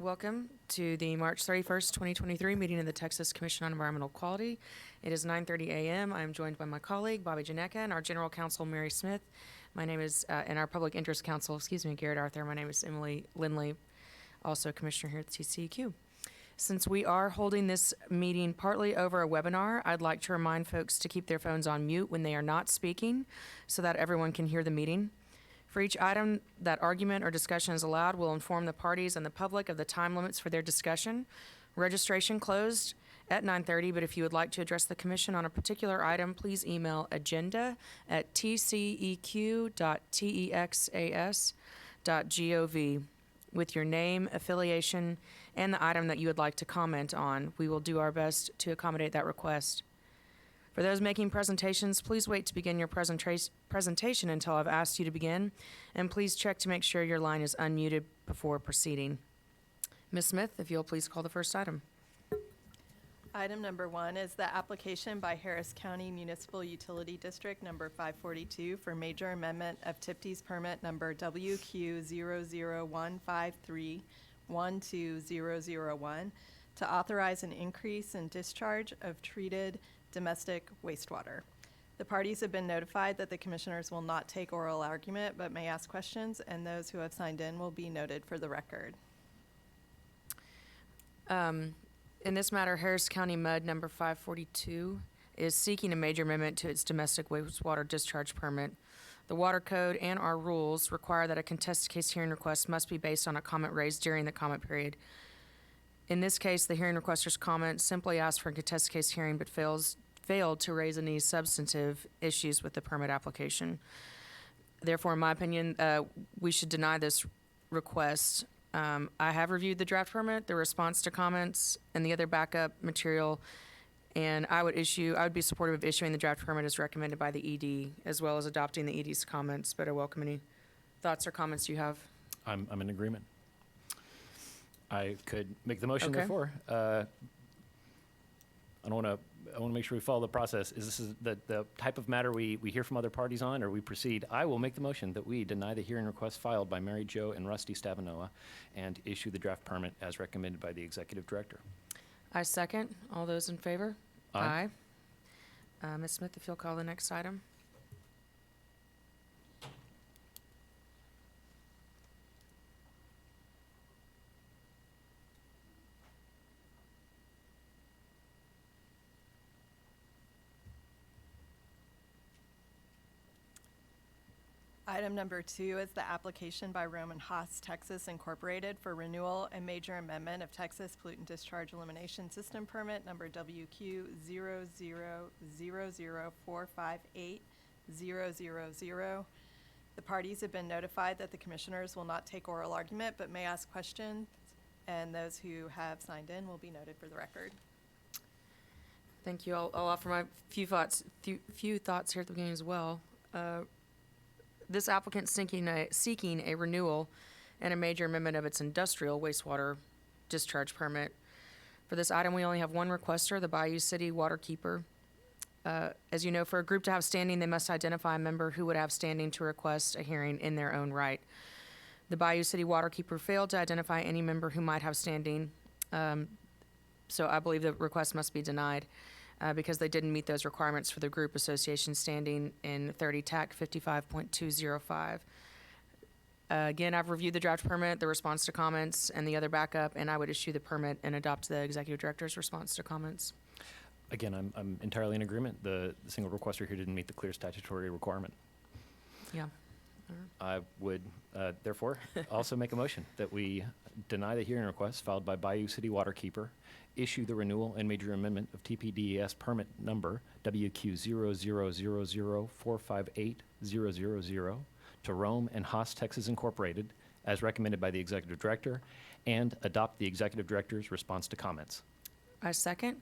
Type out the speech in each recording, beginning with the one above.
Welcome to the March 31st, 2023 meeting of the Texas Commission on Environmental Quality. It is 9:30 a.m. I am joined by my colleague, Bobby Janeka, and our General Counsel, Mary Smith. My name is, and our Public Interest Counsel, Garrett Arthur. My name is Emily Lindley, also Commissioner here at the TCEQ. Since we are holding this meeting partly over a webinar, I'd like to remind folks to keep their phones on mute when they are not speaking so that everyone can hear the meeting. For each item that argument or discussion is allowed, we'll inform the parties and the public of the time limits for their discussion. Registration closed at 9:30, but if you would like to address the commission on a particular item, please email agenda@tceq.texas.gov with your name, affiliation, and the item that you would like to comment on. We will do our best to accommodate that request. For those making presentations, please wait to begin your presentation until I've asked you to begin, and please check to make sure your line is unmuted before proceeding. Ms. Smith, if you'll please call the first item. Item number 1 is the application by Harris County Municipal Utility District number 542 for major amendment of TIPTES permit number WQ00153-12001 to authorize an increase in discharge of treated domestic wastewater. The parties have been notified that the commissioners will not take oral argument but may ask questions, and those who have signed in will be noted for the record. In this matter, Harris County MUD number 542 is seeking a major amendment to its domestic wastewater discharge permit. The Water Code and our rules require that a contested case hearing request must be based on a comment raised during the comment period. In this case, the hearing requester's comment simply asked for a contested case hearing but failed to raise any substantive issues with the permit application. Therefore, in my opinion, we should deny this request. I have reviewed the draft permit, the response to comments, and the other backup material, and I would be supportive of issuing the draft permit as recommended by the ED, as well as adopting the ED's comments, but I welcome any thoughts or comments you have. I'm in agreement. I could make the motion, Okay. therefore. I want to make sure we follow the process. Is this the type of matter we hear from other parties on, or we proceed? I will make the motion that we deny the hearing request filed by Mary Jo and Rusty Stavanoa and issue the draft permit as recommended by the executive director. I second. All those in favor? Aye. Ms. Smith, if you'll call the next item. Item number 2 is the application by Roman Haas, Texas Incorporated for renewal and major amendment of Texas Pollutant Discharge Elimination System permit number WQ0000458-000. The parties have been notified that the commissioners will not take oral argument but may ask questions, and those who have signed in will be noted for the record. Thank you. I'll offer my few thoughts here at the beginning as well. This applicant seeking a renewal and a major amendment of its industrial wastewater discharge permit. For this item, we only have one requester, the Bayou City Waterkeeper. As you know, for a group to have standing, they must identify a member who would have standing to request a hearing in their own right. The Bayou City Waterkeeper failed to identify any member who might have standing, so I believe the request must be denied. Because they didn't meet those requirements for the group association standing in 30 TAC 55.205. Again, I've reviewed the draft permit, the response to comments, and the other backup, and I would issue the permit and adopt the executive director's response to comments. Again, I'm entirely in agreement. The single requester here didn't meet the clear statutory requirement. Yeah. I would, therefore, also make a motion that we deny the hearing request filed by Bayou City Waterkeeper, issue the renewal and major amendment of TPDES permit number WQ0000458-000 to Rome and Haas, Texas Incorporated, as recommended by the executive director, and adopt the executive director's response to comments. I second.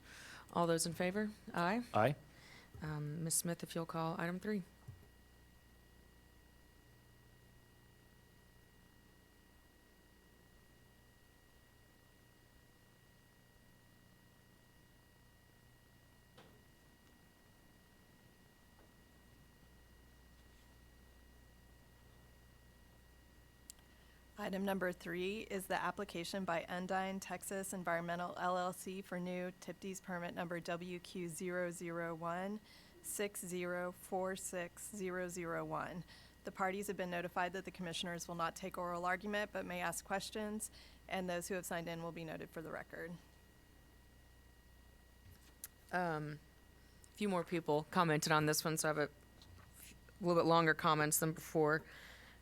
All those in favor? Aye. Aye. Ms. Smith, if you'll call item 3. Item number 3 is the application by Undyne Texas Environmental LLC for new TIPD's permit number WQ001-6046001. The parties have been notified that the commissioners will not take oral argument but may ask questions, and those who have signed in will be noted for the record. A few more people commented on this one, so I have a little bit longer comments than before.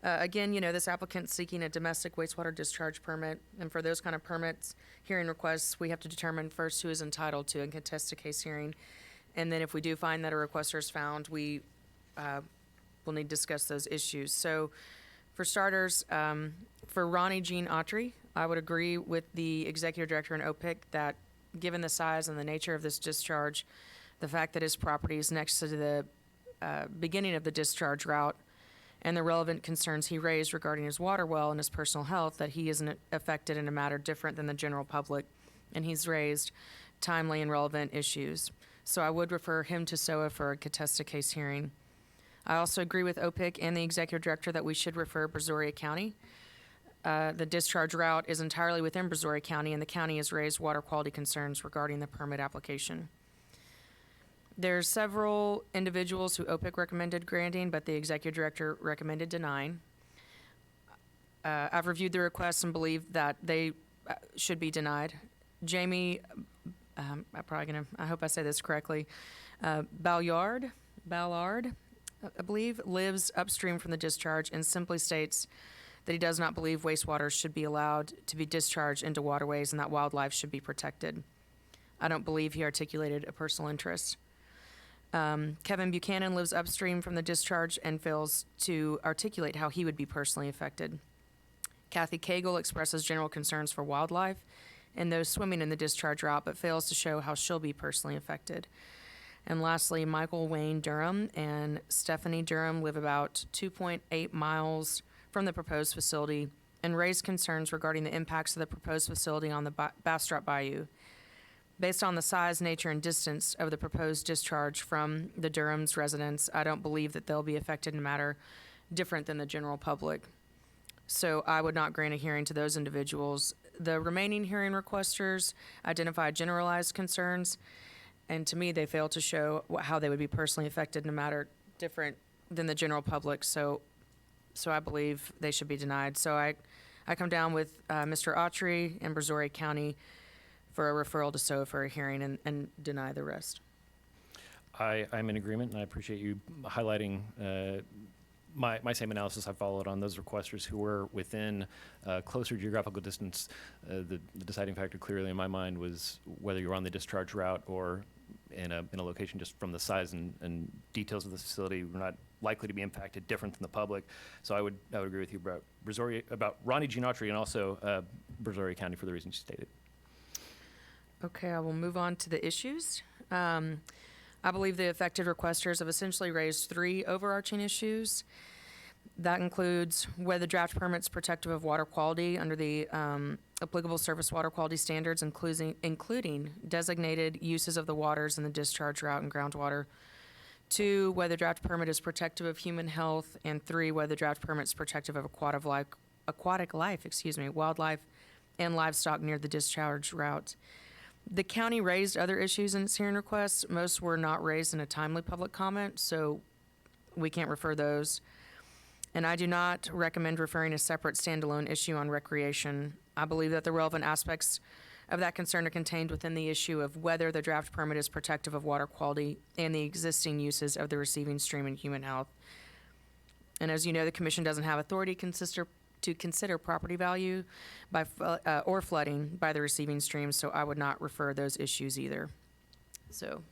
Again, this applicant's seeking a domestic wastewater discharge permit, and for those kind of permits, hearing requests, we have to determine first who is entitled to and contest a case hearing. And then if we do find that a requester is found, we will need to discuss those issues. So for starters, for Ronnie Jean Autry, I would agree with the executive director in OPIC that given the size and the nature of this discharge, the fact that his property is next to the beginning of the discharge route, and the relevant concerns he raised regarding his water well and his personal health, that he isn't affected in a matter different than the general public, and he's raised timely and relevant issues. So I would refer him to SOA for a contested case hearing. I also agree with OPIC and the executive director that we should refer Brazoria County. The discharge route is entirely within Brazoria County, and the county has raised water quality concerns regarding the permit application. There's several individuals who OPIC recommended granting, but the executive director recommended denying. I've reviewed the requests and believe that they should be denied. Jamie, I hope I say this correctly, Ballard, I believe, lives upstream from the discharge and simply states that he does not believe wastewater should be allowed to be discharged into waterways and that wildlife should be protected. I don't believe he articulated a personal interest. Kevin Buchanan lives upstream from the discharge and fails to articulate how he would be personally affected. Kathy Cagle expresses general concerns for wildlife and those swimming in the discharge route, but fails to show how she'll be personally affected. And lastly, Michael Wayne Durham and Stephanie Durham live about 2.8 miles from the proposed facility and raise concerns regarding the impacts of the proposed facility on the Bastrop Bayou. Based on the size, nature, and distance of the proposed discharge from the Durham's residence, I don't believe that they'll be affected in a matter different than the general public. So I would not grant a hearing to those individuals. The remaining hearing requesters identified generalized concerns, and to me, they fail to show how they would be personally affected in a matter different than the general public. So I believe they should be denied. So I come down with Mr. Autry and Brazoria County for a referral to SOA for a hearing and deny the rest. I'm in agreement, and I appreciate you highlighting my same analysis I followed on those requesters who were within closer geographical distance. The deciding factor clearly in my mind was whether you were on the discharge route or in a location just from the size and details of the facility were not likely to be impacted different than the public. So I would agree with you about Ronnie Jean Autry and also Brazoria County for the reasons you stated. Okay, I will move on to the issues. I believe the affected requesters have essentially raised 3 overarching issues. That includes whether the draft permit's protective of water quality under the applicable surface water quality standards, including designated uses of the waters in the discharge route and groundwater. 2, whether the draft permit is protective of human health. And 3, whether the draft permit is protective of aquatic life, wildlife, and livestock near the discharge route. The county raised other issues in its hearing requests. Most were not raised in a timely public comment, so we can't refer those. And I do not recommend referring a separate standalone issue on recreation. I believe that the relevant aspects of that concern are contained within the issue of whether the draft permit is protective of water quality and the existing uses of the receiving stream and human health. And as you know, the commission doesn't have authority to consider property value or flooding by the receiving stream, so I would not refer those issues either. So,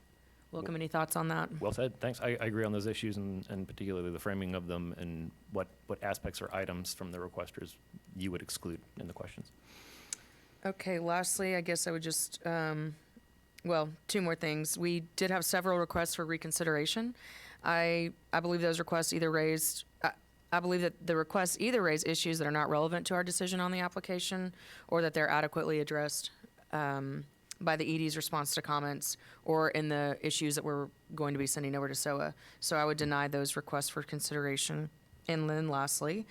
welcome. Any thoughts on that? Well said. Thanks. I agree on those issues and particularly the framing of them and what aspects or items from the requesters you would exclude in the questions. Okay, lastly, I guess I would just, 2 more things. We did have several requests for reconsideration. I believe those requests I believe that the requests either raise issues that are not relevant to our decision on the application or that they're adequately addressed by the ED's response to comments or in the issues that we're going to be sending over to SOA. So I would deny those requests for consideration. And then lastly,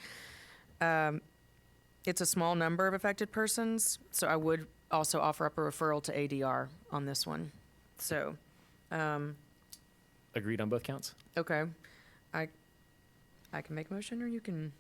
it's a small number of affected persons, so I would also offer up a referral to ADR on this one. So, Agreed on both counts? okay, I can make a motion, or you can.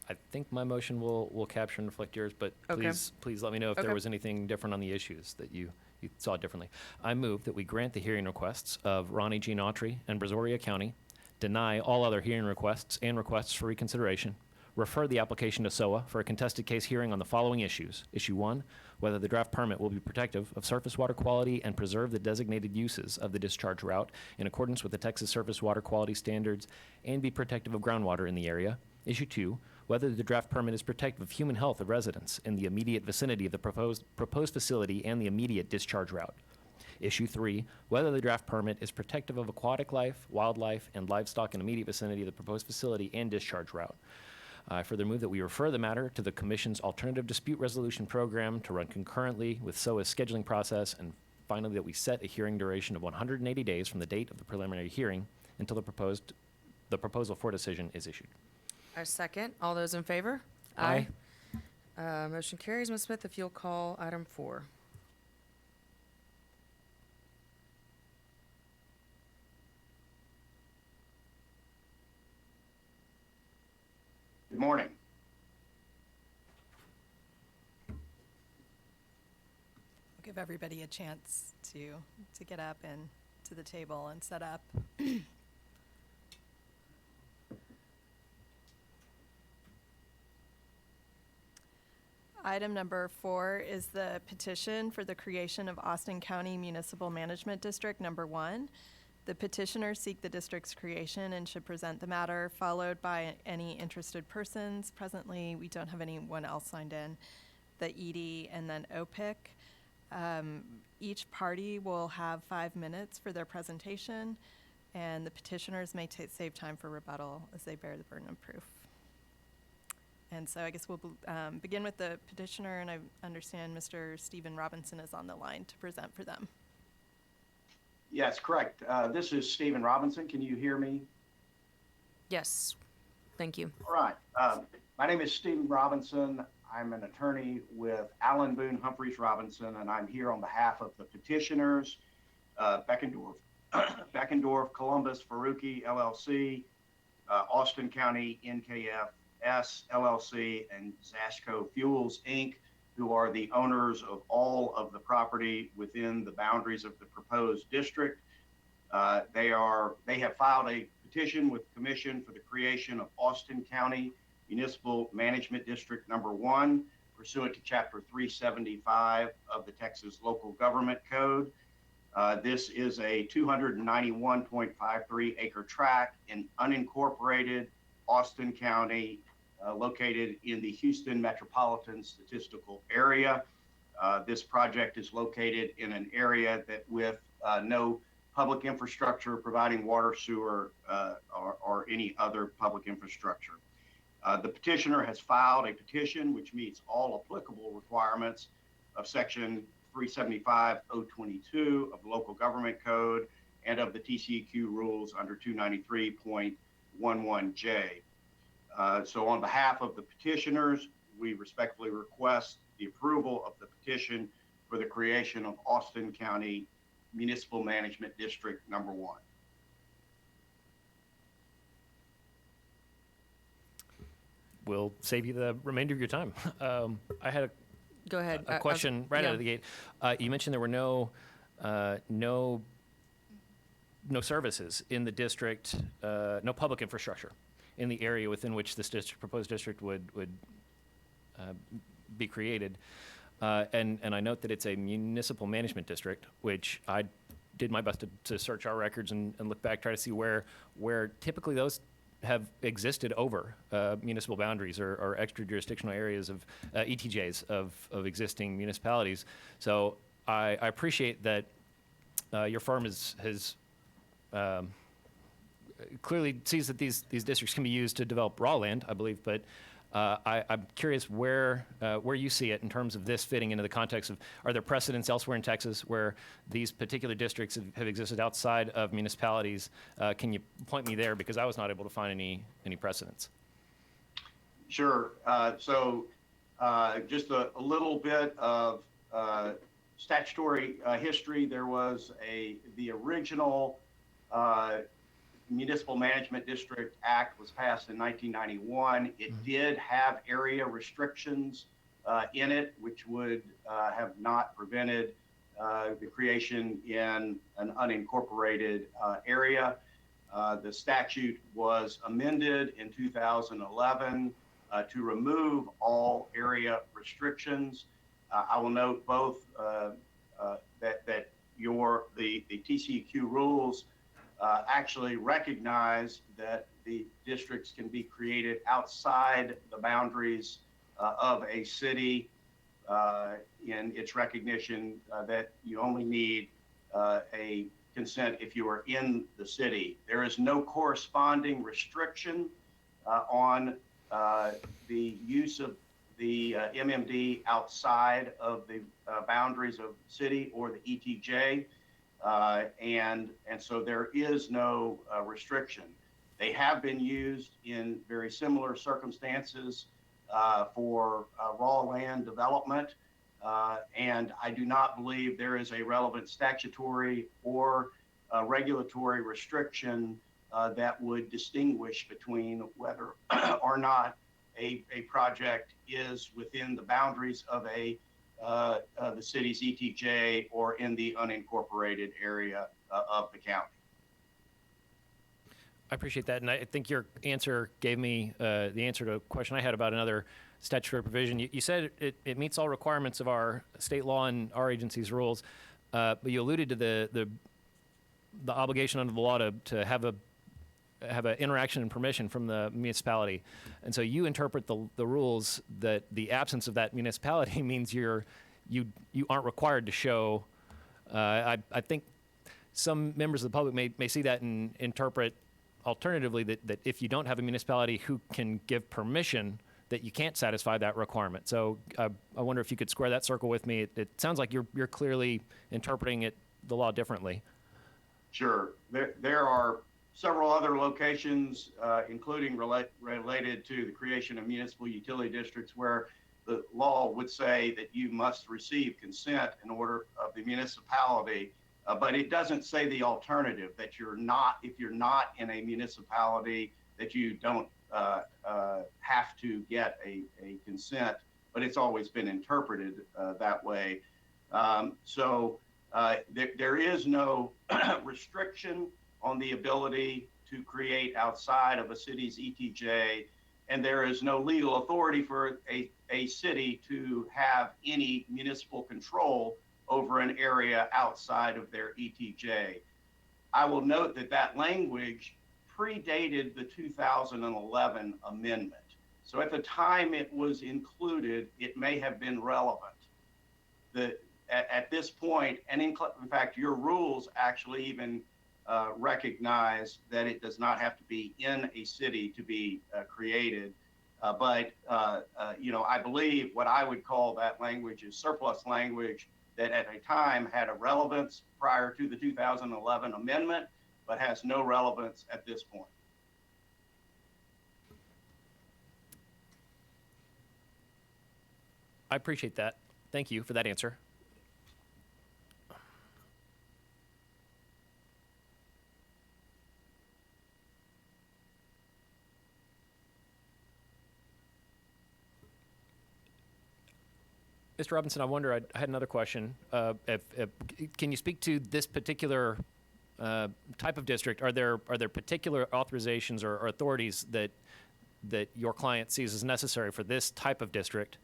I think my motion will capture and reflect yours, but Okay. please let me know if there Okay. was anything different on the issues that you saw differently. I move that we grant the hearing requests of Ronnie Jean Autry and Brazoria County, deny all other hearing requests and requests for reconsideration, refer the application to SOA for a contested case hearing on the following issues. Issue 1, whether the draft permit will be protective of surface water quality and preserve the designated uses of the discharge route in accordance with the Texas Surface Water Quality Standards and be protective of groundwater in the area. Issue 2, whether the draft permit is protective of human health of residents in the immediate vicinity of the proposed facility and the immediate discharge route. Issue 3, whether the draft permit is protective of aquatic life, wildlife, and livestock in immediate vicinity of the proposed facility and discharge route. I further move that we refer the matter to the Commission's Alternative Dispute Resolution Program to run concurrently with SOA's scheduling process, and finally that we set a hearing duration of 180 days from the date of the preliminary hearing until the proposal for decision is issued. I second. All those in favor? Aye. Motion carries. Ms. Smith, if you'll call item 4. Good morning. Give everybody a chance to get up and to the table and set up. Item number 4 is the petition for the creation of Austin County Municipal Management District Number 1. The petitioners seek the district's creation and should present the matter, followed by any interested persons. Presently, we don't have anyone else signed in. The ED and then OPIC. Each party will have 5 minutes for their presentation, and the petitioners may save time for rebuttal as they bear the burden of proof. And so I guess we'll begin with the petitioner, and I understand Mr. Stephen Robinson is on the line to present for them. Yes, correct. This is Stephen Robinson. Can you hear me? Yes. Thank you. All right. My name is Stephen Robinson. I'm an attorney with Allen Boone Humphreys Robinson, and I'm here on behalf of the petitioners, Beckendorf, Columbus, Faruqi, LLC, Austin County, NKFS, LLC, and Zashco Fuels, Inc., who are the owners of all of the property within the boundaries of the proposed district. They have filed a petition with the Commission for the creation of Austin County Municipal Management District Number 1, pursuant to Chapter 375 of the Texas Local Government Code. This is a 291.53 acre tract in unincorporated Austin County, located in the Houston Metropolitan Statistical Area. This project is located in an area that with no public infrastructure providing water, sewer, or any other public infrastructure. The petitioner has filed a petition which meets all applicable requirements of Section 375.022 of the Local Government Code and of the TCEQ rules under 293.11J. So on behalf of the petitioners, we respectfully request the approval of the petition for the creation of Austin County Municipal Management District Number 1. We'll save you the remainder of your time. I had Go ahead. a question right out of the gate. You mentioned there were no services in the district, no public infrastructure in the area within which this proposed district would be created. And I note that it's a municipal management district, which I did my best to search our records and look back, try to see where typically those have existed over municipal boundaries or extra jurisdictional areas of ETJs of existing municipalities. So I appreciate that your firm has clearly sees that these districts can be used to develop raw land, I believe, but I'm curious where you see it in terms of this fitting into the context of, are there precedents elsewhere in Texas where these particular districts have existed outside of municipalities? Can you point me there, because I was not able to find any precedents? Sure. So Just a little bit of statutory history. There was the original uh, Municipal Management District Act was passed in 1991. It did have area restrictions in it, which would have not prevented the creation in an unincorporated area. The statute was amended in 2011 to remove all area restrictions. I will note both that the TCEQ rules actually recognize that the districts can be created outside the boundaries of a city in its recognition that you only need a consent if you are in the city. There is no corresponding restriction on the use of the MMD outside of the boundaries of the city or the ETJ. And so there is no restriction. They have been used in very similar circumstances for raw land development. And I do not believe there is a relevant statutory or regulatory restriction that would distinguish between whether or not a project is within the boundaries of the city's ETJ or in the unincorporated area of the county. I appreciate that, and I think your answer gave me the answer to a question I had about another statutory provision. You said it meets all requirements of our state law and our agency's rules, but you alluded to the obligation under the law to have an interaction and permission from the municipality, and so you interpret the rules that the absence of that municipality means you aren't required to show. I think some members of the public may see that and interpret alternatively that if you don't have a municipality who can give permission, that you can't satisfy that requirement. So I wonder if you could square that circle with me. It sounds like you're clearly interpreting the law differently. Sure. There are several other locations, including related to the creation of municipal utility districts, where the law would say that you must receive consent in order of the municipality, but it doesn't say the alternative, that if you're not in a municipality, that you don't have to get a consent, but it's always been interpreted that way. So there is no restriction on the ability to create outside of a city's ETJ, and there is no legal authority for a city to have any municipal control over an area outside of their ETJ. I will note that language predated the 2011 amendment. So at the time it was included, it may have been relevant. At this point, and in fact, your rules actually even recognize that it does not have to be in a city to be created. But I believe what I would call that language is surplus language that at a time had a relevance prior to the 2011 amendment, but has no relevance at this point. I appreciate that. Thank you for that answer. Mr. Robinson, I wonder, I had another question. Can you speak to this particular type of district? Are there particular authorizations or authorities that your client sees as necessary for this type of district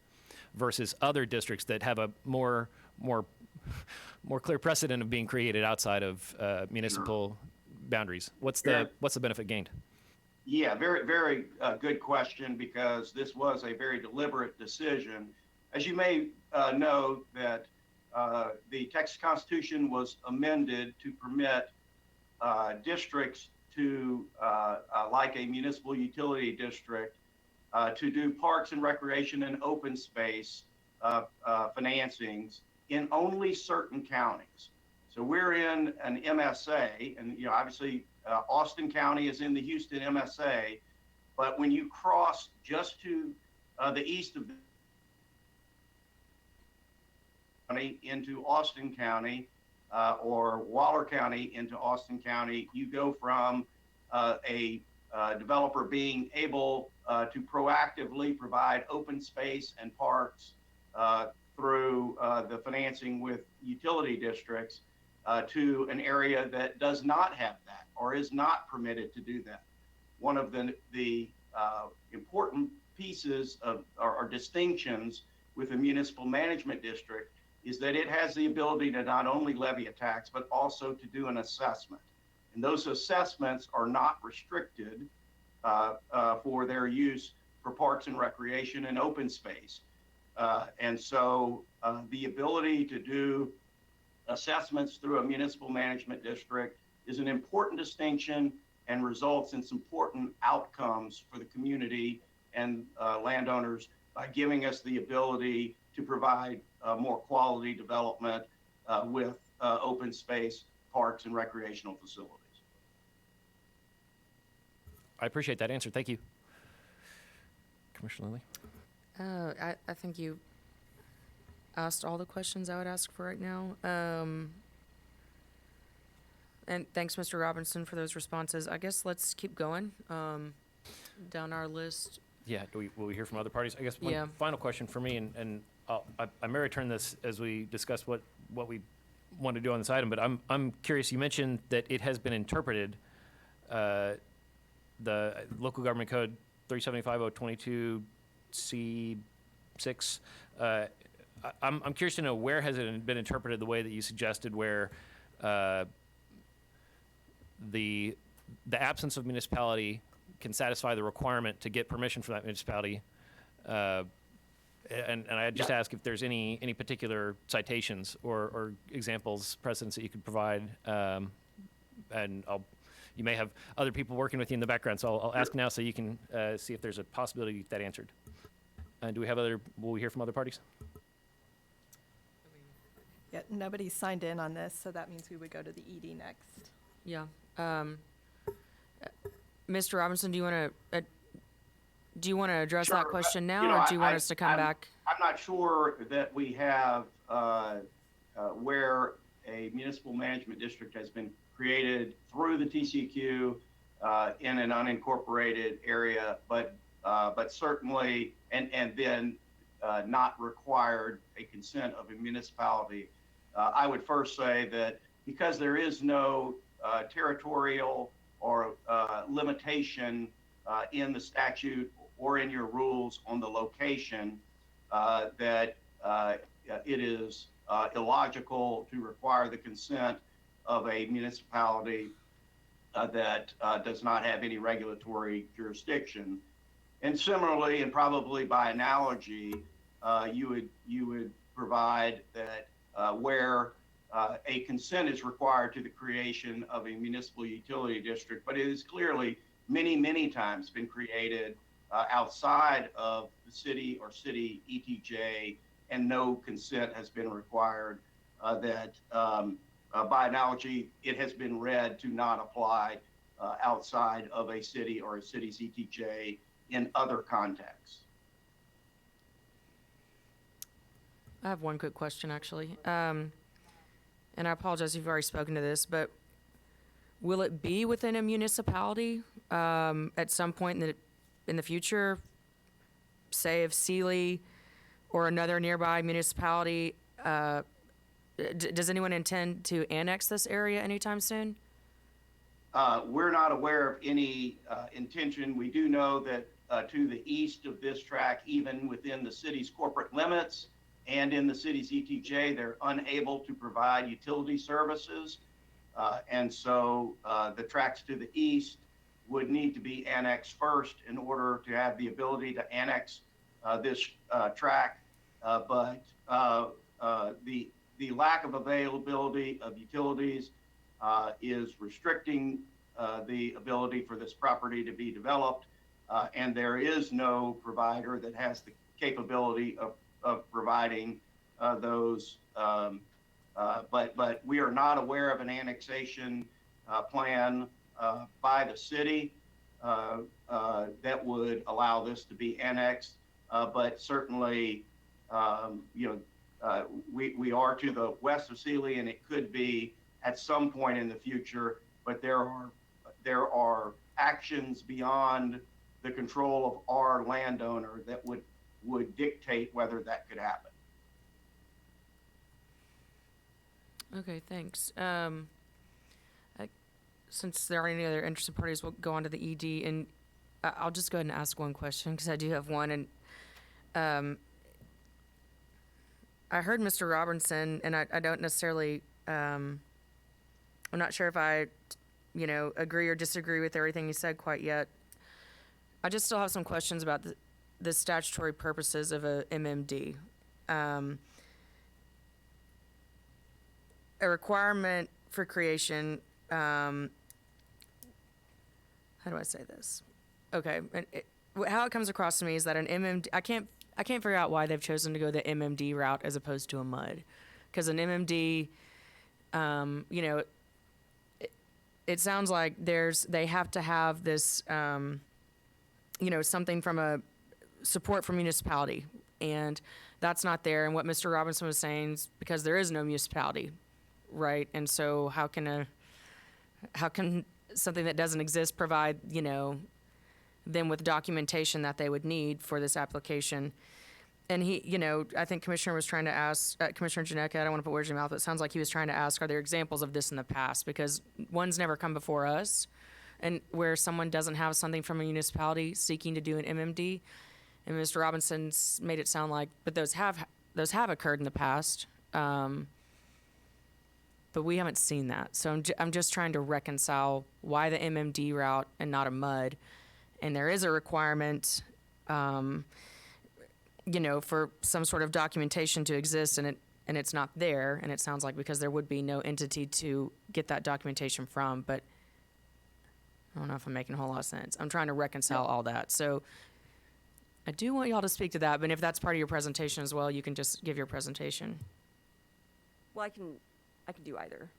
versus other districts that have a more clear precedent of being created outside of municipal boundaries? What's the benefit gained? Yeah, very, very good question, because this was a very deliberate decision. As you may know, that the Texas Constitution was amended to permit districts to, like a municipal utility district, to do parks and recreation and open space financings in only certain counties. So we're in an MSA, and obviously Austin County is in the Houston MSA, but when you cross just to the east of County into Austin County or Waller County into Austin County, you go from a developer being able to proactively provide open space and parks through the financing with utility districts to an area that does not have that or is not permitted to do that. One of the important pieces of or distinctions with a municipal management district is that it has the ability to not only levy a tax, but also to do an assessment. And those assessments are not restricted for their use for parks and recreation and open space. And so the ability to do assessments through a municipal management district is an important distinction and results in some important outcomes for the community and landowners by giving us the ability to provide more quality development with open space, parks, and recreational facilities. I appreciate that answer. Thank you. Commissioner Lilly? I think you asked all the questions I would ask for right now. And thanks, Mr. Robinson, for those responses. I guess let's keep going down our list. Yeah, will we hear from other parties? I guess one Yeah. final question for me, and I may return this as we discuss what we want to do on this item, but I'm curious, you mentioned that it has been interpreted, the local government code 375.022C6. I'm curious to know, where has it been interpreted the way that you suggested, where the absence of municipality can satisfy the requirement to get permission from that municipality. And I just ask if there's any particular citations or examples, precedents that you could provide. And you may have other people working with you in the background, so I'll ask now so you can see if there's a possibility to get that answered. Do we have will we hear from other parties? Yeah, nobody's signed in on this, so that means we would go to the ED next. Yeah. Mr. Robinson, do you want to address that question now, or do you want us to come back? I'm not sure that we have where a municipal management district has been created through the TCQ in an unincorporated area, but certainly, and then not required a consent of a municipality. I would first say that because there is no territorial or limitation in the statute or in your rules on the location, that it is illogical to require the consent of a municipality that does not have any regulatory jurisdiction. And similarly, and probably by analogy, you would provide that where a consent is required to the creation of a municipal utility district, but it has clearly many times been created outside of the city or city ETJ, and no consent has been required, that by analogy, it has been read to not apply outside of a city or a city's ETJ in other contexts. I have one quick question, actually. And I apologize if you've already spoken to this, but will it be within a municipality at some point in the future? Say if Sealy or another nearby municipality, does anyone intend to annex this area anytime soon? We're not aware of any intention. We do know that to the east of this track, even within the city's corporate limits and in the city's ETJ, they're unable to provide utility services. And so the tracks to the east would need to be annexed first in order to have the ability to annex this track. But the lack of availability of utilities is restricting the ability for this property to be developed. And there is no provider that has the capability of providing those. But we are not aware of an annexation plan by the city that would allow this to be annexed. But certainly, We are to the west of Sealy, and it could be at some point in the future, but there are actions beyond the control of our landowner that would dictate whether that could happen. Okay, thanks. Since there aren't any other interested parties, we'll go on to the ED, and I'll just go ahead and ask one question, because I do have one, and I heard Mr. Robinson, and I don't necessarily, I'm not sure if I, agree or disagree with everything he said quite yet. I just still have some questions about the statutory purposes of a MMD. A requirement for creation, how do I say this? Okay, how it comes across to me is that an MMD, I can't figure out why they've chosen to go the MMD route as opposed to a MUD, because an MMD, it sounds like they have to have this, something from a support from municipality, and that's not there. And what Mr. Robinson was saying is because there is no municipality, right? And so how can something that doesn't exist provide, them with documentation that they would need for this application? And he, I think Commissioner was trying to ask, Commissioner Janetka, I don't want to put words in your mouth, but it sounds like he was trying to ask, are there examples of this in the past? Because one's never come before us, and where someone doesn't have something from a municipality seeking to do an MMD. And Mr. Robinson's made it sound like, but those have occurred in the past. But we haven't seen that. So I'm just trying to reconcile why the MMD route and not a MUD. And there is a requirement, for some sort of documentation to exist, and it's not there. And it sounds like because there would be no entity to get that documentation from. But I don't know if I'm making a whole lot of sense. I'm trying to reconcile all that. So I do want y'all to speak to that. But if that's part of your presentation as well, you can just give your presentation. Well, I can do either.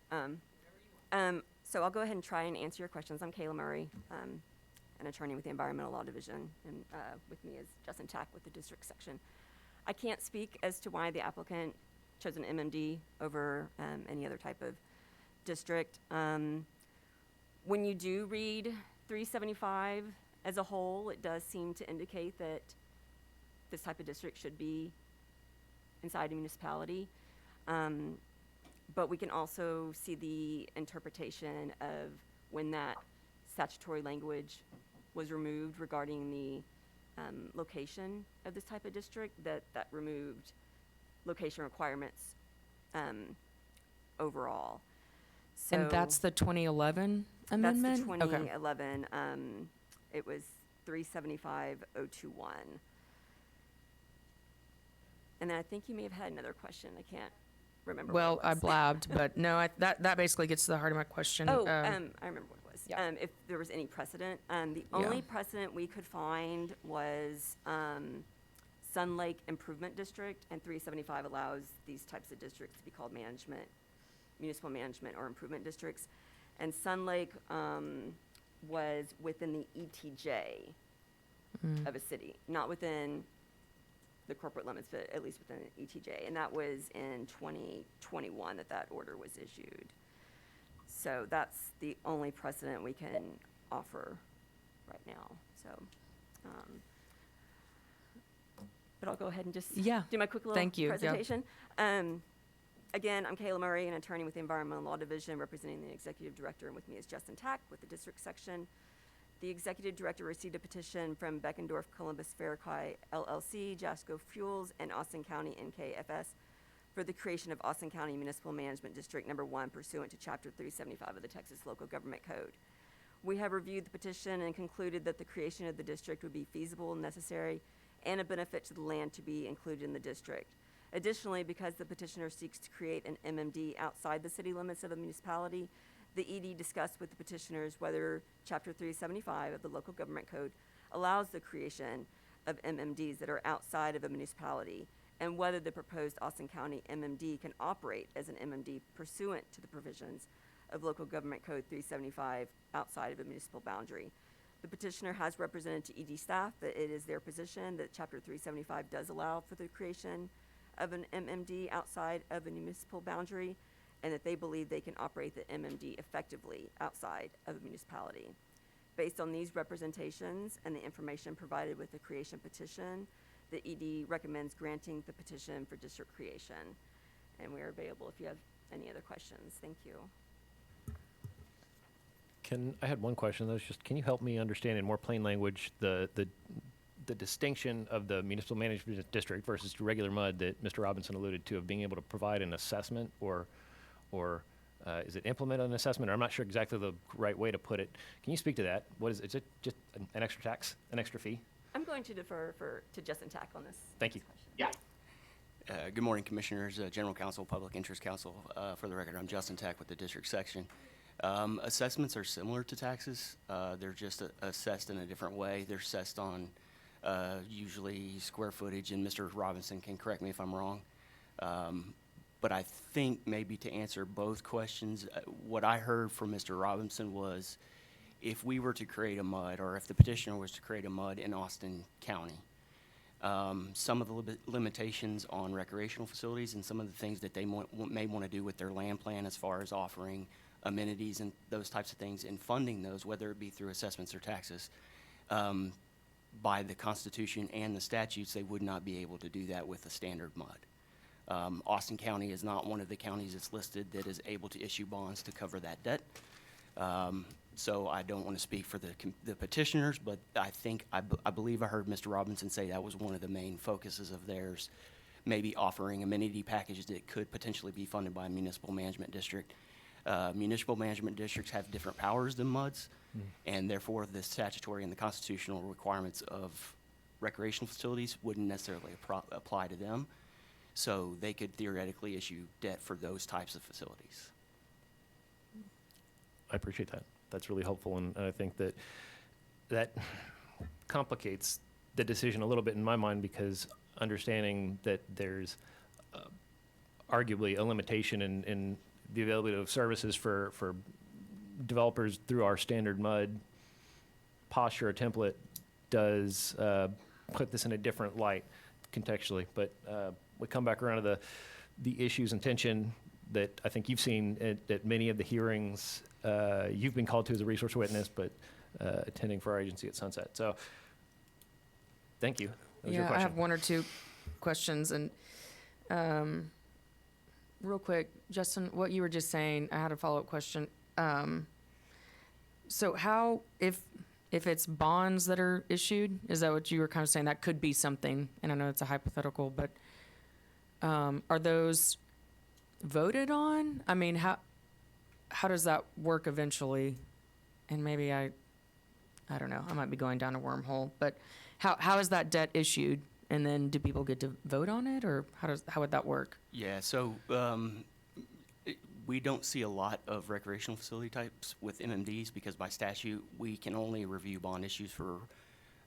So I'll go ahead and try and answer your questions. I'm Kayla Murray, an attorney with the Environmental Law Division, and with me is Justin Tack with the district section. I can't speak as to why the applicant chose an MMD over any other type of district. When you do read 375 as a whole, it does seem to indicate that this type of district should be inside a municipality. But we can also see the interpretation of when that statutory language was removed regarding the location of this type of district, that removed location requirements overall. So And that's the 2011 amendment? That's the Okay. 2011. It was 375.021. And then I think you may have had another question. I can't remember. Well, what I it was. blabbed, but no, that basically gets to the heart of my question. I remember what it was. yeah. If there was any precedent. The Yeah. only precedent we could find was Sun Lake Improvement District, and 375 allows these types of districts to be called municipal management or improvement districts. And Sun Lake was within the ETJ of a city, not within the corporate limits, but at least within the ETJ. And that was in 2021 that order was issued. So that's the only precedent we can offer right now. So, but I'll go ahead and just Yeah. do my quick little Thank you. Yeah. presentation. Again, I'm Kayla Murray, an attorney with the Environmental Law Division, representing the executive director, and with me is Justin Tack with the district section. The executive director received a petition from Beckendorf Columbus Farrakei LLC, Jasco Fuels, and Austin County NKFS for the creation of Austin County Municipal Management District Number 1 pursuant to Chapter 375 of the Texas Local Government Code. We have reviewed the petition and concluded that the creation of the district would be feasible, necessary, and a benefit to the land to be included in the district. Additionally, because the petitioner seeks to create an MMD outside the city limits of a municipality, the ED discussed with the petitioners whether Chapter 375 of the Local Government Code allows the creation of MMDs that are outside of a municipality, and whether the proposed Austin County MMD can operate as an MMD pursuant to the provisions of Local Government Code 375 outside of a municipal boundary. The petitioner has represented to ED staff that it is their position that Chapter 375 does allow for the creation of an MMD outside of a municipal boundary, and that they believe they can operate the MMD effectively outside of a municipality. Based on these representations and the information provided with the creation petition, the ED recommends granting the petition for district creation. And we are available if you have any other questions. Thank you. I had one question, though, just, can you help me understand in more plain language the distinction of the municipal management district versus regular MUD that Mr. Robinson alluded to, of being able to provide an assessment or is it implement an assessment? Or I'm not sure exactly the right way to put it. Can you speak to that? Is it just an extra tax, an extra fee? I'm going to defer to Justin Tack on this. Thank you. Yeah. Good morning, Commissioners, General Counsel, Public Interest Counsel. For the record, I'm Justin Tack with the District Section. Assessments are similar to taxes. They're just assessed in a different way. They're assessed on usually square footage, and Mr. Robinson can correct me if I'm wrong. But I think maybe to answer both questions, what I heard from Mr. Robinson was if we were to create a MUD, or if the petitioner was to create a MUD in Austin County, some of the limitations on recreational facilities and some of the things that they may want to do with their land plan as far as offering amenities and those types of things and funding those, whether it be through assessments or taxes, by the Constitution and the statutes, they would not be able to do that with a standard MUD. Austin County is not one of the counties that's listed that is able to issue bonds to cover that debt. So I don't want to speak for the petitioners, but I believe I heard Mr. Robinson say that was one of the main focuses of theirs, maybe offering amenity packages that could potentially be funded by a municipal management district. Municipal management districts have different powers than MUDs, and therefore the statutory and the constitutional requirements of recreational facilities wouldn't necessarily apply to them. So they could theoretically issue debt for those types of facilities. I appreciate that. That's really helpful, and I think that complicates the decision a little bit in my mind, because understanding that there's arguably a limitation in the availability of services for developers through our standard MUD posture or template does put this in a different light contextually. But we come back around to the issues and tension that I think you've seen at many of the hearings you've been called to as a resource witness, but attending for our agency at Sunset. So thank you. That was your Yeah, I question. have one or two questions, and real quick, Justin, what you were just saying, I had a follow-up question. So how, if it's bonds that are issued, is that what you were kind of saying? That could be something, and I know it's a hypothetical, but are those voted on? I mean, how does that work eventually? And maybe I don't know, I might be going down a wormhole, but how is that debt issued? And then do people get to vote on it, or how would that work? Yeah, so we don't see a lot of recreational facility types with MMDs because by statute, we can only review bond issues for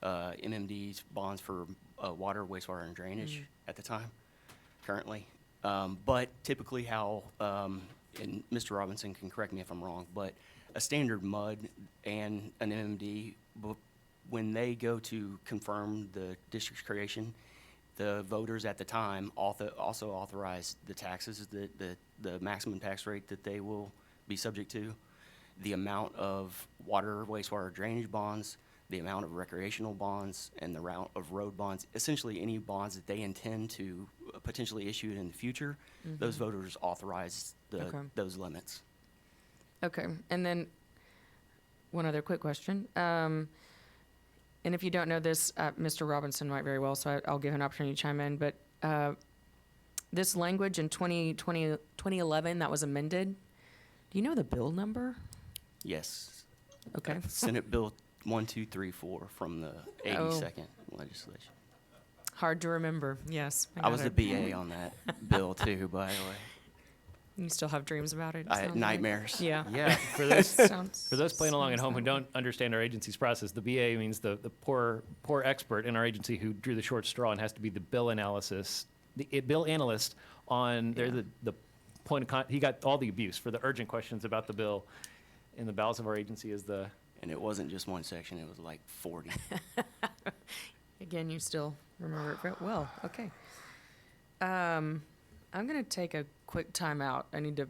MMDs, bonds for water, wastewater, and drainage at the time, currently. But typically how, and Mr. Robinson can correct me if I'm wrong, but a standard MUD and an MMD, when they go to confirm the district's creation, the voters at the time also authorize the taxes, the maximum tax rate that they will be subject to, the amount of water, wastewater, drainage bonds, the amount of recreational bonds, and the amount of road bonds, essentially any bonds that they intend to potentially issue in the future, those voters authorize those limits. Okay, and then one other quick question. And if you don't know this, Mr. Robinson might very well, so I'll give an opportunity to chime in. But this language in 2011 that was amended, do you know the bill number? Yes. Okay. Senate Bill 1234 from the 82nd legislation. Hard to remember, yes. I was got the it. BA on that bill too, by the way. You still have dreams about it? I had sounds like. nightmares. Yeah. Yeah, for those Sounds- for those playing along at sounds home who that don't understand our agency's process, the BA means the poor expert in our agency who drew the short straw and has to be the bill analyst on Yeah. the point of he got all the abuse for the urgent questions about the bill in the bowels of our agency is the And it wasn't just one section, it was like 40. Again, you still remember it very well. Okay. I'm gonna take a quick timeout. I need to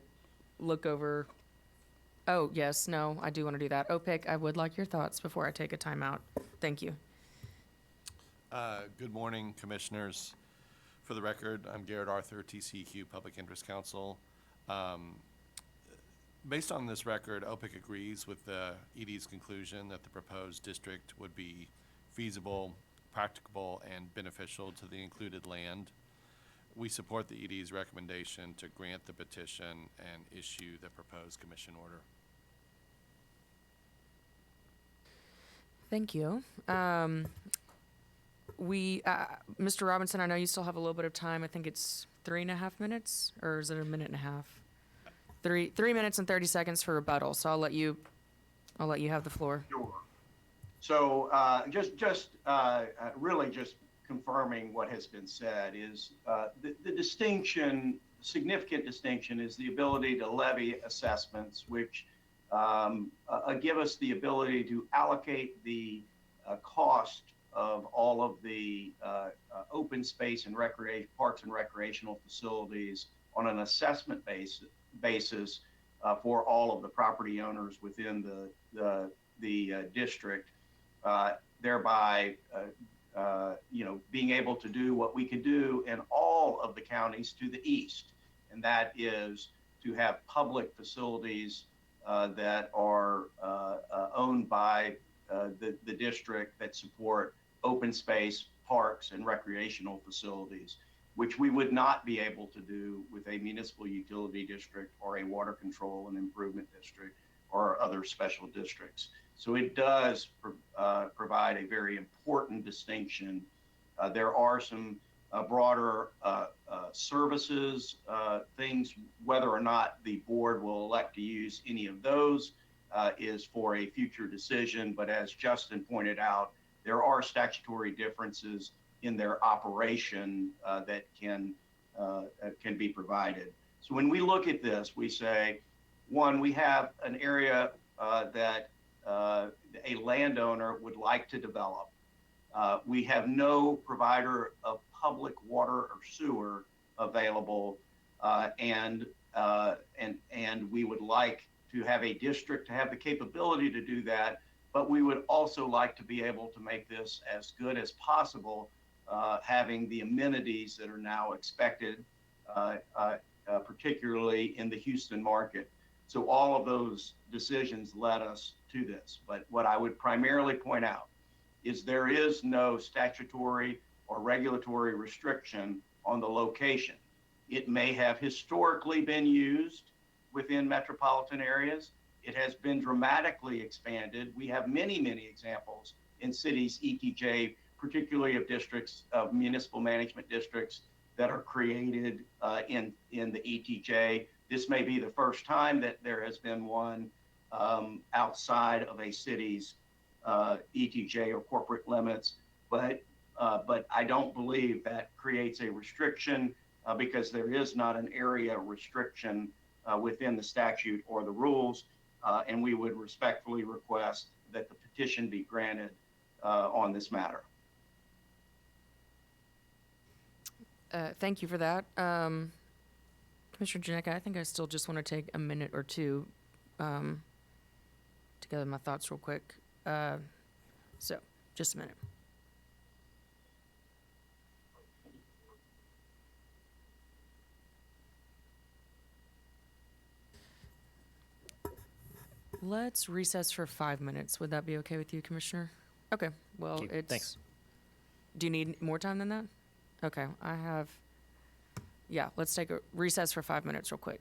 look over. Oh, yes, no, I do want to do that. OPIC, I would like your thoughts before I take a timeout. Thank you. Good morning, Commissioners. For the record, I'm Garrett Arthur, TCEQ Public Interest Counsel. Based on this record, OPIC agrees with the ED's conclusion that the proposed district would be feasible, practicable, and beneficial to the included land. We support the ED's recommendation to grant the petition and issue the proposed commission order. Thank you. Mr. Robinson, I know you still have a little bit of time. I think it's 3.5 minutes, or is it a minute and a half? 3 minutes and 30 seconds for rebuttal. So I'll let you have the floor. Sure. So really just confirming what has been said is the distinction, significant distinction, is the ability to levy assessments, which give us the ability to allocate the cost of all of the open space and parks and recreational facilities on an assessment basis for all of the property owners within the district, thereby being able to do what we could do in all of the counties to the east, and that is to have public facilities that are owned by the district that support open space, parks, and recreational facilities, which we would not be able to do with a municipal utility district or a water control and improvement district or other special districts. So it does provide a very important distinction. There are some broader services, things, whether or not the board will elect to use any of those is for a future decision. But as Justin pointed out, there are statutory differences in their operation that can be provided. So when we look at this, we say, one, we have an area that a landowner would like to develop. We have no provider of public water or sewer available, and we would like to have a district to have the capability to do that, but we would also like to be able to make this as good as possible, having the amenities that are now expected, particularly in the Houston market. So all of those decisions led us to this. But what I would primarily point out is there is no statutory or regulatory restriction on the location. It may have historically been used within metropolitan areas. It has been dramatically expanded. We have many, many examples in cities, ETJ, particularly of districts, of municipal management districts that are created in the ETJ. This may be the first time that there has been one outside of a city's ETJ or corporate limits, but I don't believe that creates a restriction because there is not an area restriction within the statute or the rules, and we would respectfully request that the petition be granted on this matter. Thank you for that. Commissioner Janicka, I think I still just want to take a minute or two to gather my thoughts real quick. So, just a minute. Let's recess for 5 minutes. Would that be okay with you, Commissioner? Okay, well, Thank you. it's... Thanks. Do you need more time than that? Okay, let's take a recess for 5 minutes real quick.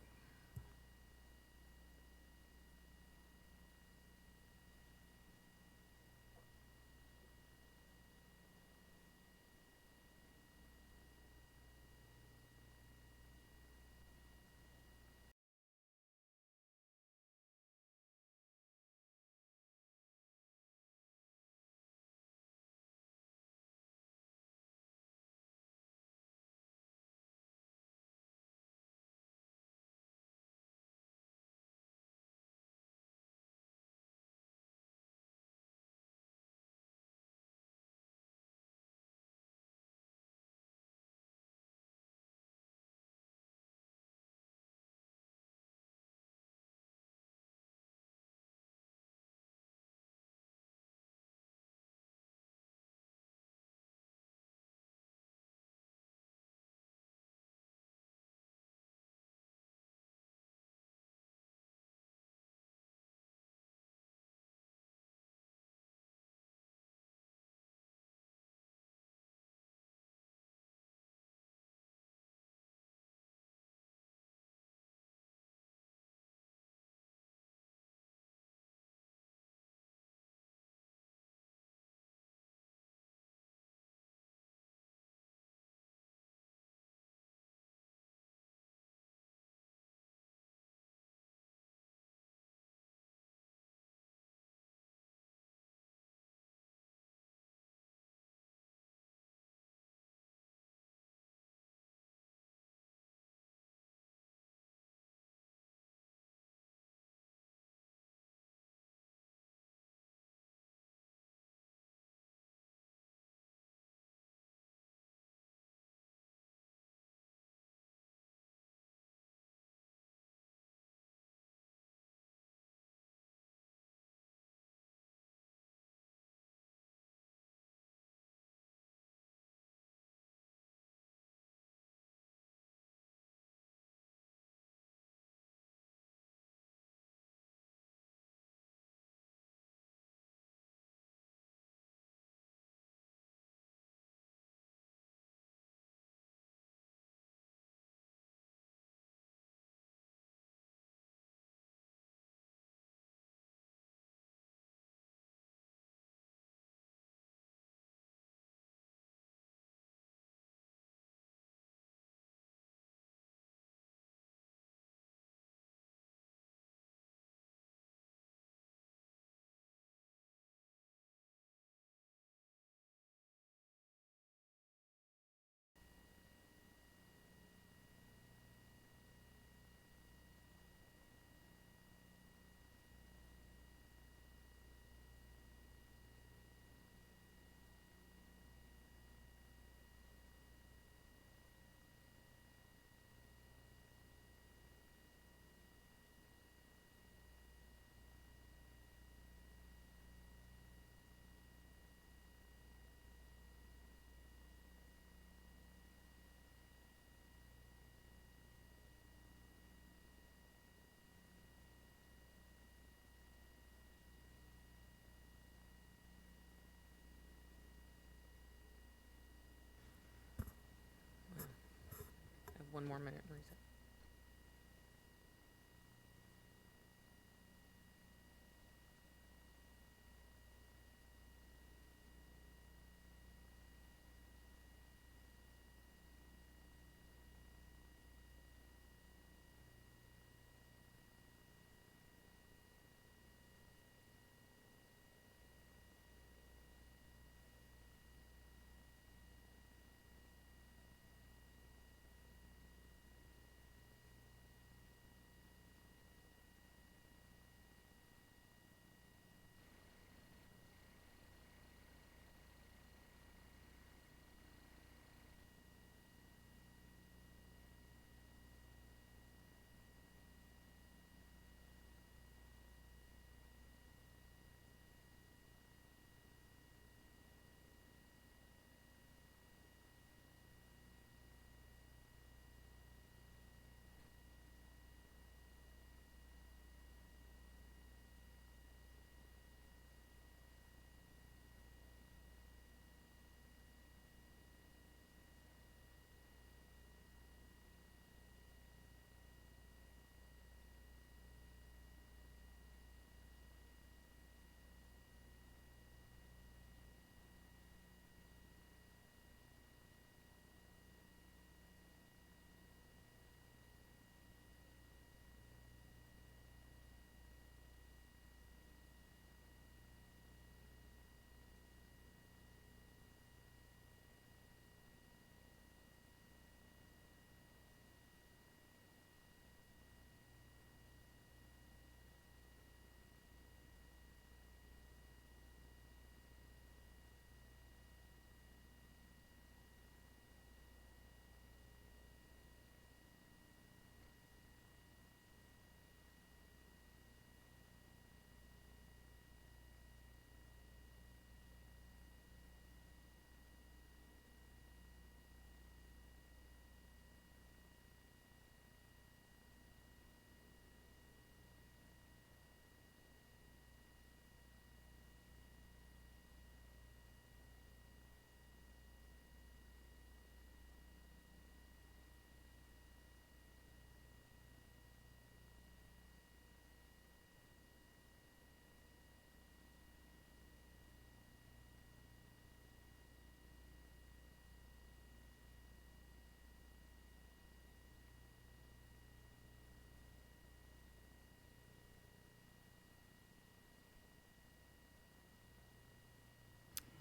one more minute, Marisa.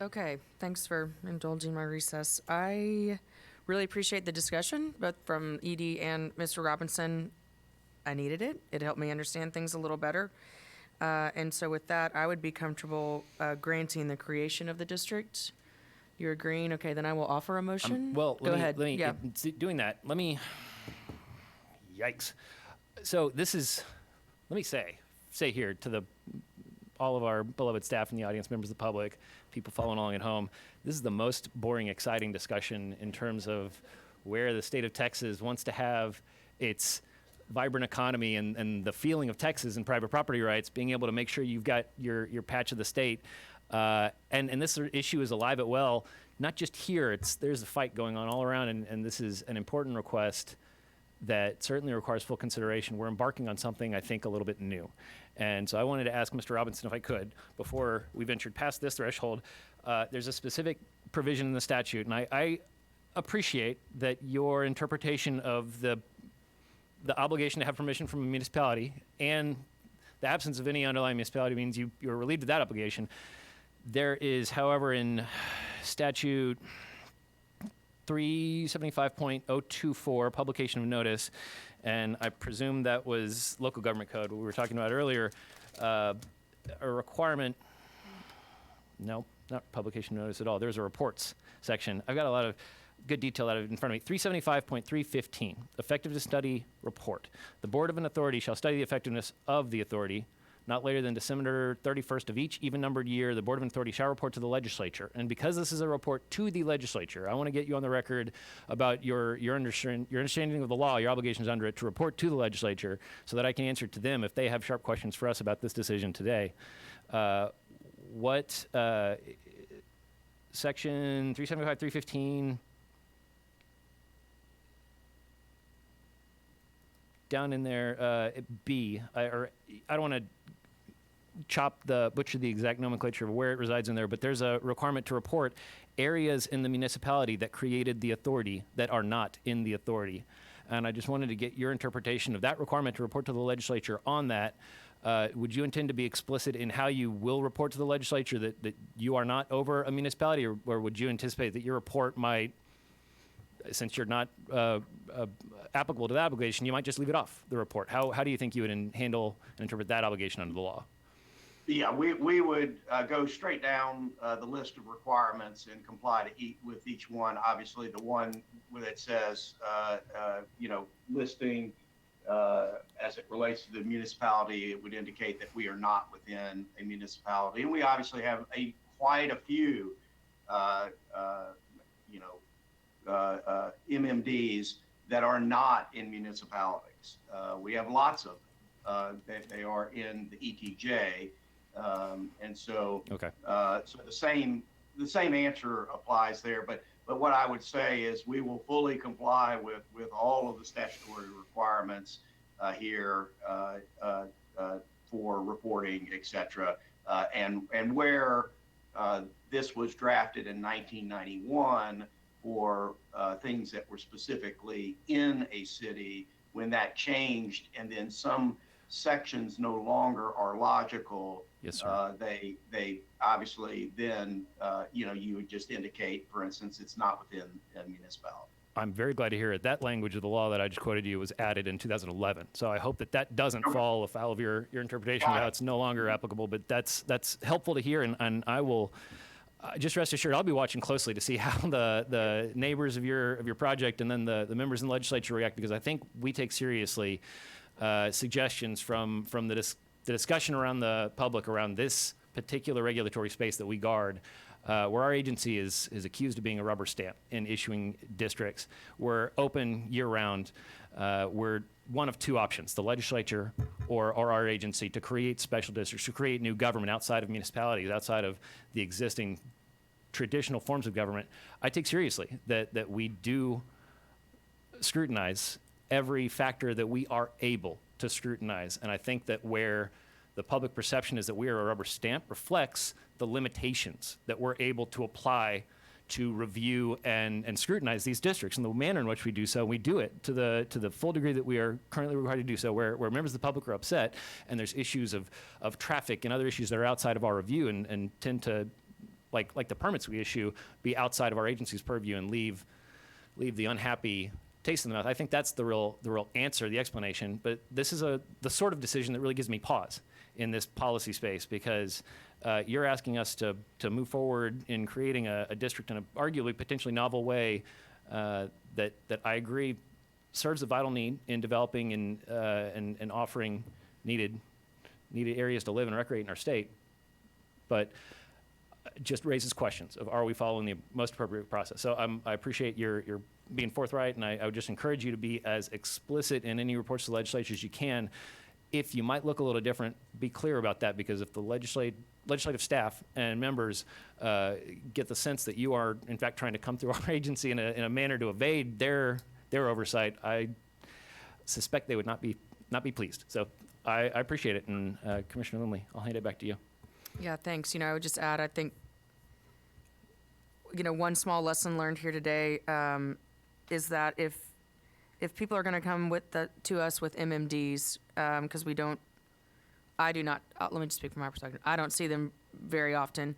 Okay, thanks for indulging my recess. I really appreciate the discussion, both from Edie and Mr. Robinson. I needed it. It helped me understand things a little better. And so with that, I would be comfortable granting the creation of the district. You're agreeing? Okay, then I will offer a motion. Well, Go ahead. Yeah. doing that, yikes. So this is, let me say here to all of our beloved staff in the audience, members of the public, people following along at home, this is the most boring, exciting discussion in terms of where the state of Texas wants to have its vibrant economy and the feeling of Texas and private property rights, being able to make sure you've got your patch of the state. And this issue is alive at well, not just here, there's a fight going on all around, and this is an important request that certainly requires full consideration. We're embarking on something, I think, a little bit new. And so I wanted to ask Mr. Robinson if I could, before we ventured past this threshold, there's a specific provision in the statute, and I appreciate that your interpretation of the obligation to have permission from a municipality and the absence of any underlying municipality means you're relieved of that obligation. There is, however, in statute 375.024, publication of notice, and I presume that was local government code, what we were talking about earlier, a requirement, no, not publication notice at all. There's a reports section. I've got a lot of good detail out of it in front of me. 375.315, effectiveness study report. The board of an authority shall study the effectiveness of the authority. Not later than December 31st of each even-numbered year, the Board of an Authority shall report to the legislature. And because this is a report to the legislature, I want to get you on the record about your understanding of the law, your obligations under it, to report to the legislature so that I can answer to them if they have sharp questions for us about this decision today. Section 375, 315 down in there, B, I don't want to butcher the exact nomenclature of where it resides in there, but there's a requirement to report areas in the municipality that created the authority that are not in the authority. And I just wanted to get your interpretation of that requirement to report to the legislature on that. Would you intend to be explicit in how you will report to the legislature that you are not over a municipality, or would you anticipate that your report might, since you're not applicable to that obligation, you might just leave it off the report? How do you think you would handle and interpret that obligation under the law? Yeah, we would go straight down the list of requirements and comply with each one. Obviously, the one that says, listing as it relates to the municipality, it would indicate that we are not within a municipality. And we obviously have quite a few, MMDs that are not in municipalities. We have lots of them. They are in the ETJ. And so, Okay. So the same answer applies there. But what I would say is we will fully comply with all of the statutory requirements here for reporting, et cetera. And where this was drafted in 1991 for things that were specifically in a city, when that changed and then some sections no longer are logical. Yes, sir. They obviously then, you would just indicate, for instance, it's not within a municipality. I'm very glad to hear it. That language of the law that I just quoted you was added in 2011. So I hope that doesn't fall afoul of your interpretation of how it's no longer applicable. But that's helpful to hear, and I will just rest assured I'll be watching closely to see how the neighbors of your project and then the members in the legislature react, because I think we take seriously suggestions from the discussion around the public around this particular regulatory space that we guard, where our agency is accused of being a rubber stamp in issuing districts. We're open year-round. We're one of two options, the legislature or our agency, to create special districts, to create new government outside of municipalities, outside of the existing traditional forms of government. I take seriously that we do scrutinize every factor that we are able to scrutinize. And I think that where the public perception is that we are a rubber stamp reflects the limitations that we're able to apply to review and scrutinize these districts, and the manner in which we do so. We do it to the full degree that we are currently required to do so, where members of the public are upset and there's issues of traffic and other issues that are outside of our review and tend to, like the permits we issue, be outside of our agency's purview and leave the unhappy taste in the mouth. I think that's the real answer, the explanation. But this is the sort of decision that really gives me pause in this policy space, because you're asking us to move forward in creating a district in an arguably potentially novel way that I agree serves a vital need in developing and offering needed areas to live and recreate in our state, but just raises questions of, are we following the most appropriate process? So I appreciate your being forthright, and I would just encourage you to be as explicit in any reports to the legislature as you can. If you might look a little different, be clear about that, because if the legislative staff and members get the sense that you are, in fact, trying to come through our agency in a manner to evade their oversight, I suspect they would not be pleased. So I appreciate it, and Commissioner Lindley, I'll hand it back to you. Yeah, thanks. I would just add, I think, one small lesson learned here today is that if people are going to come to us with MMDs, because I do not, let me just speak from my perspective, I don't see them very often.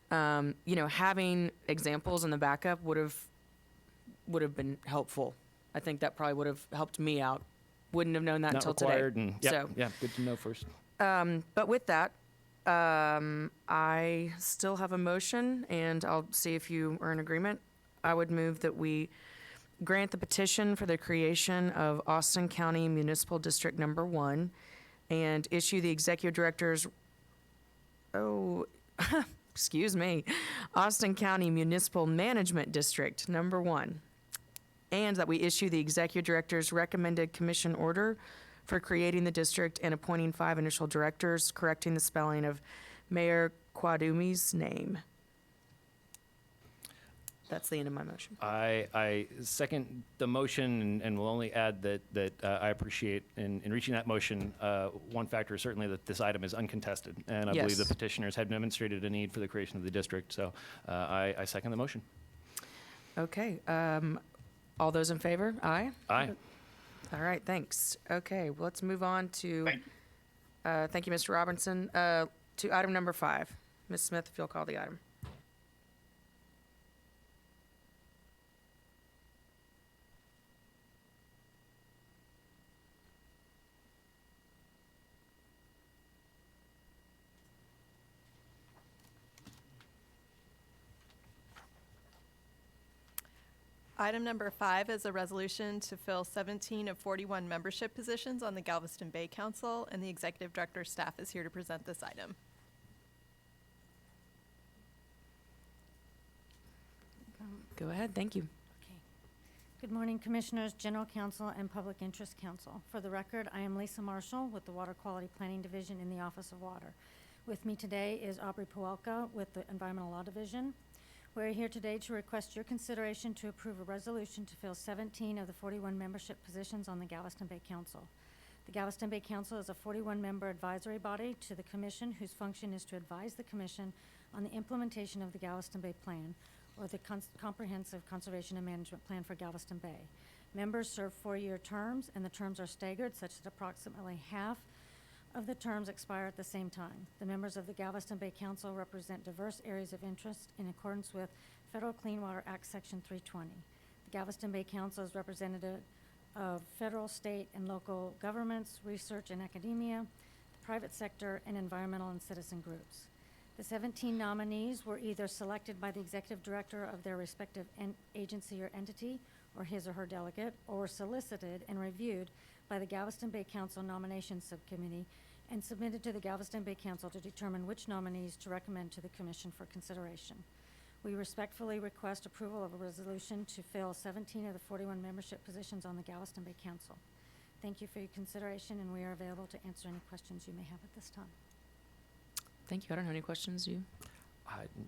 Having examples in the backup would have been helpful. I think that probably would have helped me out. Wouldn't have known that Not until required, today. and yeah, good to know first. But with that, I still have a motion, and I'll see if you are in agreement. I would move that we grant the petition for the creation of Austin County Municipal District Number 1 and issue the executive director's, Austin County Municipal Management District Number 1, and that we issue the executive director's recommended commission order for creating the district and appointing 5 initial directors, correcting the spelling of Mayor Kwadumi's name. That's the end of my motion. I second the motion and will only add that I appreciate in reaching that motion, one factor is certainly that this item is uncontested. And I believe the Yes. petitioners have demonstrated a need for the creation of the district. So I second the motion. Okay, all those in favor? Aye? Aye. All right, thanks. Okay, well, let's move on to, Thank thank you, Mr. Robinson, to item number 5. Ms. Smith, if you'll call the item. Item number 5 is a resolution to fill 17 of 41 membership positions on the Galveston Bay Council, and the executive director staff is here to present this item. Go ahead, thank you. Okay. Good morning, Commissioners, General Counsel, and Public Interest Counsel. For the record, I am Lisa Marshall with the Water Quality Planning Division in the Office of Water. With me today is Aubrey Puelka with the Environmental Law Division. We're here today to request your consideration to approve a resolution to fill 17 of the 41 membership positions on the Galveston Bay Council. The Galveston Bay Council is a 41-member advisory body to the Commission whose function is to advise the Commission on the implementation of the Galveston Bay Plan, or the Comprehensive Conservation and Management Plan for Galveston Bay. Members serve 4-year terms, and the terms are staggered such that approximately half of the terms expire at the same time. The members of the Galveston Bay Council represent diverse areas of interest in accordance with Federal Clean Water Act Section 320. The Galveston Bay Council is representative of federal, state, and local governments, research and academia, the private sector, and environmental and citizen groups. The 17 nominees were either selected by the executive director of their respective agency or entity, or his or her delegate, or solicited and reviewed by the Galveston Bay Council Nominations Subcommittee and submitted to the Galveston Bay Council to determine which nominees to recommend to the Commission for consideration. We respectfully request approval of a resolution to fill 17 of the 41 membership positions on the Galveston Bay Council. Thank you for your consideration, and we are available to answer any questions you may have at this time. Thank you. I don't have any questions. You?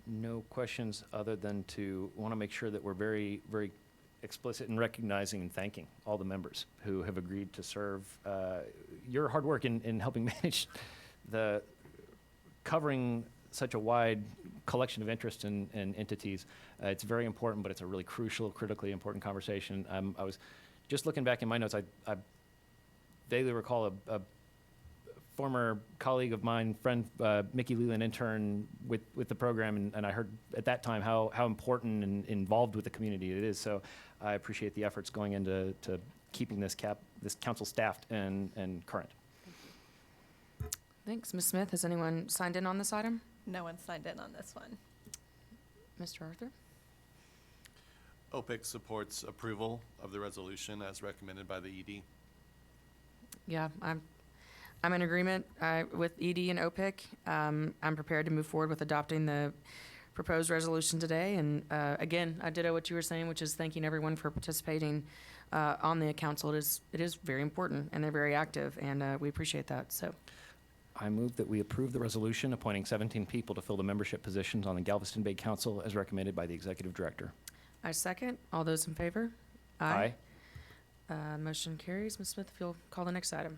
No questions other than to want to make sure that we're very, very explicit in recognizing and thanking all the members who have agreed to serve. Your hard work in helping manage the covering such a wide collection of interests and entities. It's very important, but it's a really crucial, critically important conversation. I was just looking back in my notes. I vaguely recall a former colleague of mine, friend, Mickey Leland, intern with the program, and I heard at that time how important and involved with the community it is. So I appreciate the efforts going into keeping this council staffed and current. Thanks. Ms. Smith, has anyone signed in on this item? No one signed in on this one. Mr. Arthur? OPIC supports approval of the resolution as recommended by the ED. Yeah, I'm in agreement with ED and OPIC. I'm prepared to move forward with adopting the proposed resolution today. And again, I ditto what you were saying, which is thanking everyone for participating on the council. It is very important, and they're very active, and we appreciate that. So, I move that we approve the resolution appointing 17 people to fill the membership positions on the Galveston Bay Council as recommended by the executive director. I second. All those in favor? Aye. Motion carries. Ms. Smith, if you'll call the next item.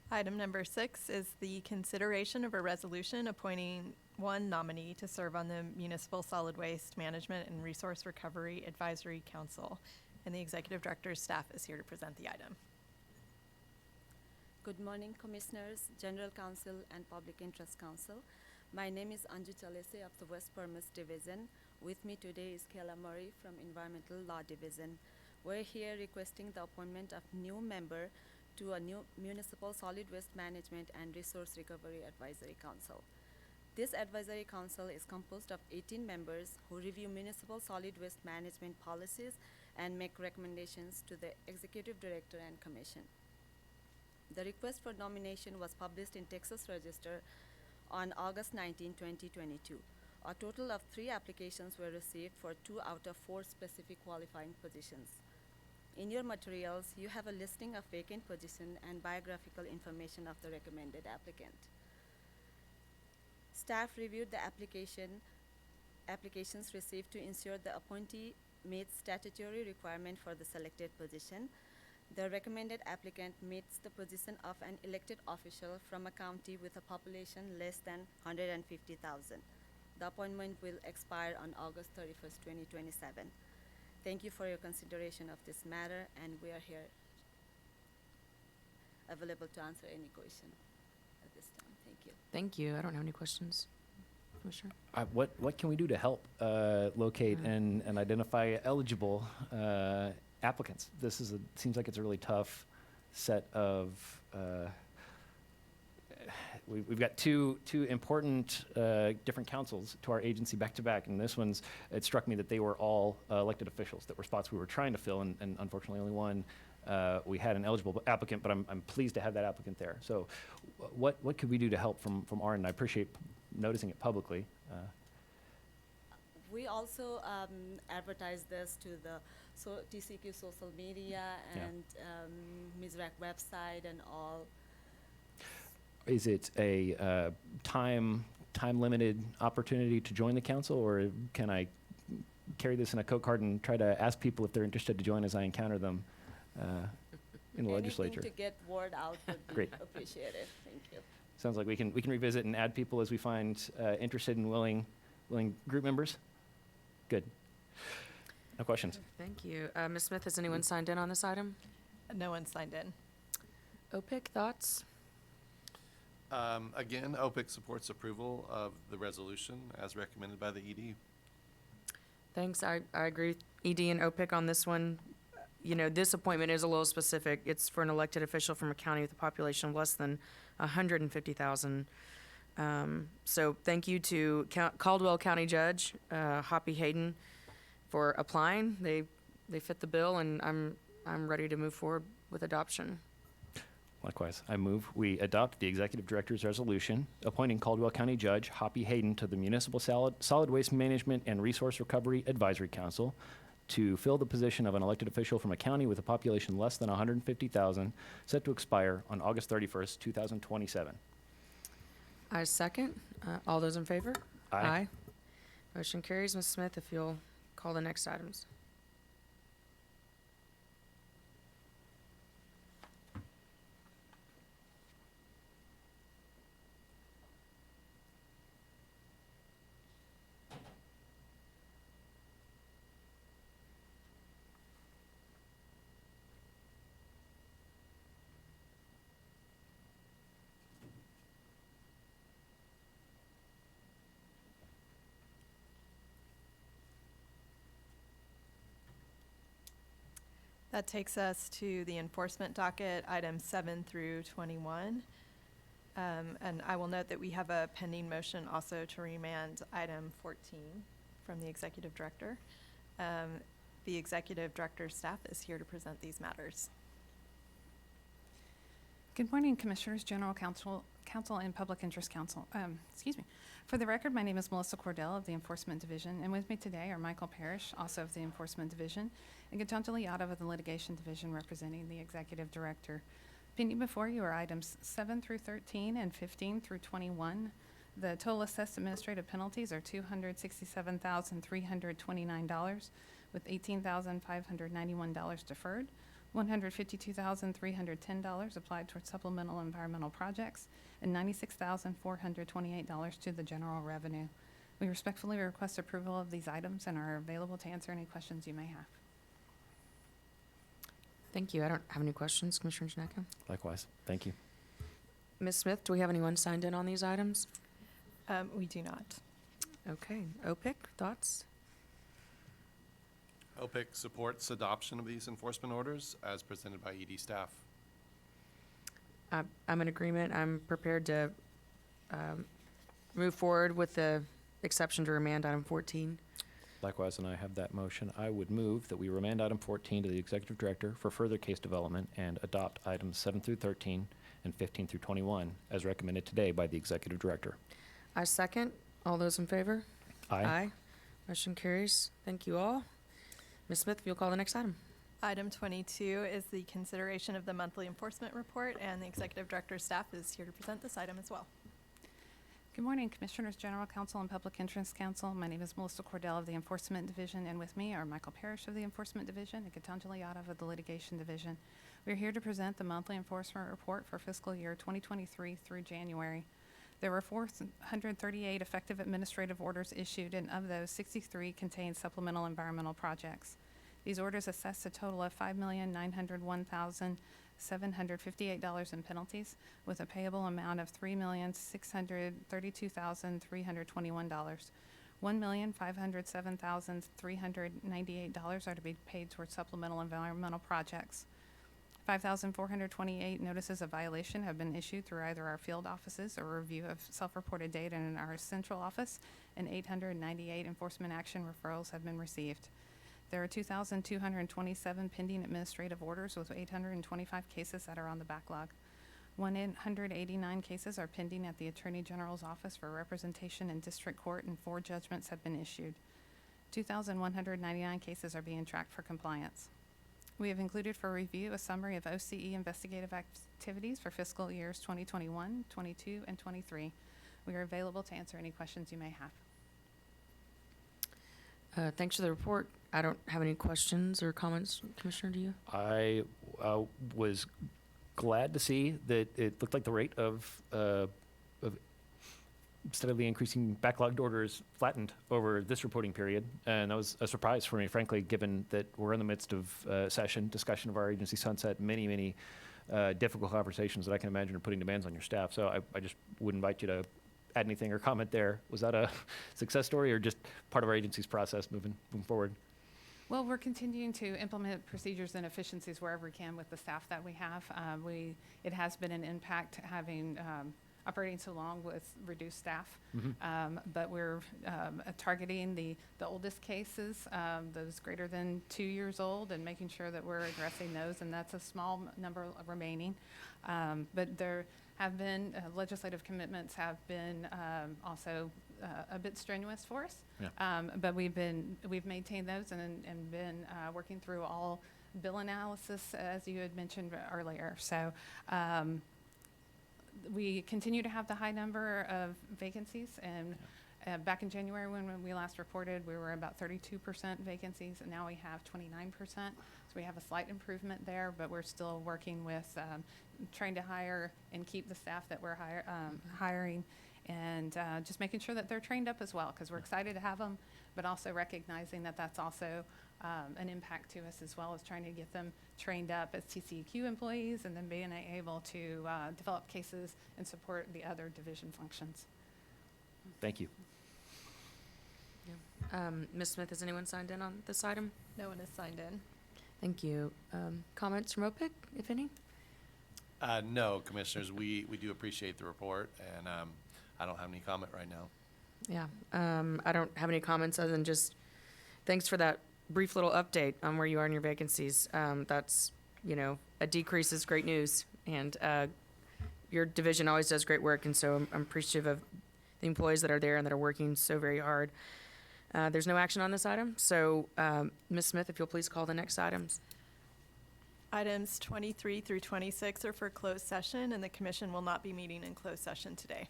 Item number 6 is the consideration of a resolution appointing one nominee to serve on the Municipal Solid Waste Management and Resource Recovery Advisory Council, and the executive director's staff is here to present the item. Good morning, Commissioners, General Counsel, and Public Interest Counsel. My name is Anju Chalese of the West Permis Division. With me today is Kayla Murray from Environmental Law Division. We're here requesting the appointment of new member to a new Municipal Solid Waste Management and Resource Recovery Advisory Council. This advisory council is composed of 18 members who review municipal solid waste management policies and make recommendations to the executive director and commission. The request for nomination was published in Texas Register on August 19, 2022. A total of 3 applications were received for 2 out of 4 specific qualifying positions. In your materials, you have a listing of vacant position and biographical information of the recommended applicant. Staff reviewed the applications received to ensure the appointee meets statutory requirement for the selected position. The recommended applicant meets the position of an elected official from a county with a population less than 150,000. The appointment will expire on August 31st, 2027. Thank you for your consideration of this matter, and we are here available to answer any question at this time. Thank you. Thank you. I don't have any questions. Commissioner? What can we do to help locate and identify eligible applicants? This is seems like it's a really tough set of. We've got two important different councils to our agency back to back, and this one's. It struck me that they were all elected officials that were spots we were trying to fill, and unfortunately only one. We had an eligible applicant, but I'm pleased to have that applicant there. So, what could we do to help from our end? I appreciate noticing it publicly. We also advertise this to the TCQ social media and MISRAC website and all. Is it a time limited opportunity to join the council, or can I carry this in a coat card and try to ask people if they're interested to join as I encounter them in the legislature? Anything to get word out would be Great. appreciated. Thank you. Sounds like we can revisit and add people as we find interested and willing group members. Good. No questions. Thank you. Ms. Smith, has anyone signed in on this item? No one signed in. OPIC, thoughts? Again, OPIC supports approval of the resolution as recommended by the ED. Thanks. I agree with ED and OPIC on this one. You know, this appointment is a little specific. It's for an elected official from a county with a population of less than 150,000. So thank you to Caldwell County Judge Hoppy Hayden for applying. They fit the bill, and I'm ready to move forward with adoption. Likewise, I move we adopt the Executive Director's resolution appointing Caldwell County Judge Hoppy Hayden to the Municipal Solid Waste Management and Resource Recovery Advisory Council to fill the position of an elected official from a county with a population less than 150,000, set to expire on August 31st, 2027. I second. All those in favor? Aye. Motion carries. Ms. Smith, if you'll call the next items. That takes us to the enforcement docket, items 7 through 21. And I will note that we have a pending motion also to remand item 14 from the executive director. The executive director's staff is here to present these matters. Good morning, Commissioners, General Counsel, and Public Interest Counsel. Excuse me. For the record, my name is Melissa Cordell of the Enforcement Division, and with me today are Michael Parrish, also of the Enforcement Division, and Gitantali Yadav of the Litigation Division, representing the Executive Director. Pending before you are items 7 through 13 and 15 through 21. The total assessed administrative penalties are $267,329, with $18,591 deferred. $152,310 applied towards supplemental environmental projects, and $96,428 to the general revenue. We respectfully request approval of these items and are available to answer any questions you may have. Thank you. I don't have any questions, Commissioner Janeka. Likewise. Thank you. Ms. Smith, do we have anyone signed in on these items? We do not. Okay. OPIC, thoughts? OPIC supports adoption of these enforcement orders as presented by ED staff. I'm in agreement. I'm prepared to move forward with the exception to remand item 14. Likewise, and I have that motion. I would move that we remand item 14 to the Executive Director for further case development and adopt items 7 through 13 and 15 through 21 as recommended today by the Executive Director. I second. All those in favor? Aye. Motion carries. Thank you all. Ms. Smith, if you'll call the next item. Item 22 is the consideration of the monthly enforcement report, and the executive director's staff is here to present this item as well. Good morning, Commissioners, General Counsel, and Public Interest Counsel. My name is Melissa Cordell of the Enforcement Division, and with me are Michael Parrish of the Enforcement Division and Gitanjali Yadav of the Litigation Division. We are here to present the monthly enforcement report for fiscal year 2023 through January. There were 438 effective administrative orders issued, and of those, 63 contained supplemental environmental projects. These orders assessed a total of $5,901,758 in penalties, with a payable amount of $3,632,321. $1,507,398 are to be paid towards supplemental environmental projects. 5,428 notices of violation have been issued through either our field offices or review of self-reported data in our central office, and 898 enforcement action referrals have been received. There are 2,227 pending administrative orders with 825 cases that are on the backlog. 189 cases are pending at the Attorney General's office for representation in district court, and 4 judgments have been issued. 2,199 cases are being tracked for compliance. We have included for review a summary of OCE investigative activities for fiscal years 2021, 22, and 23. We are available to answer any questions you may have. Thanks for the report. I don't have any questions or comments. Commissioner, do you? I was glad to see that it looked like the rate of steadily increasing backlogged orders flattened over this reporting period. And that was a surprise for me, frankly, given that we're in the midst of discussion of our agency sunset, many difficult conversations that I can imagine are putting demands on your staff. So I just would invite you to add anything or comment there. Was that a success story or just part of our agency's process moving forward? Well, we're continuing to implement procedures and efficiencies wherever we can with the staff that we have. It has been an impact having operating so long with reduced staff, but we're targeting the oldest cases, those greater than 2 years old, and making sure that we're addressing those, and that's a small number remaining. But there have been legislative commitments have been also a bit strenuous for us. Yeah. But we've maintained those and been working through all bill analysis, as you had mentioned earlier. So we continue to have the high number of vacancies, and back in January when we last reported, we were about 32% vacancies, and now we have 29%. So we have a slight improvement there, but we're still working with trying to hire and keep the staff that we're hiring, and just making sure that they're trained up as well, because we're excited to have them, but also recognizing that that's also an impact to us, as well as trying to get them trained up as TCEQ employees and then being able to develop cases and support the other division functions. Thank you. Ms. Smith, has anyone signed in on this item? No one is signed in. Thank you. Comments from OPIC, if any? No, Commissioners, we do appreciate the report, and I don't have any comment right now. Yeah, I don't have any comments other than just thanks for that brief little update on where you are in your vacancies. That's, a decrease is great news, and your division always does great work, and so I'm appreciative of the employees that are there and that are working so very hard. There's no action on this item, so Ms. Smith, if you'll please call the next items. Items 23 through 26 are for closed session, and the commission will not be meeting in closed session today.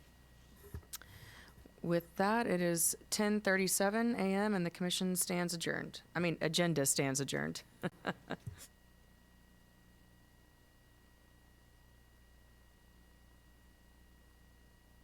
With that, it is 10:37 a.m. and the commission stands adjourned. Agenda stands adjourned.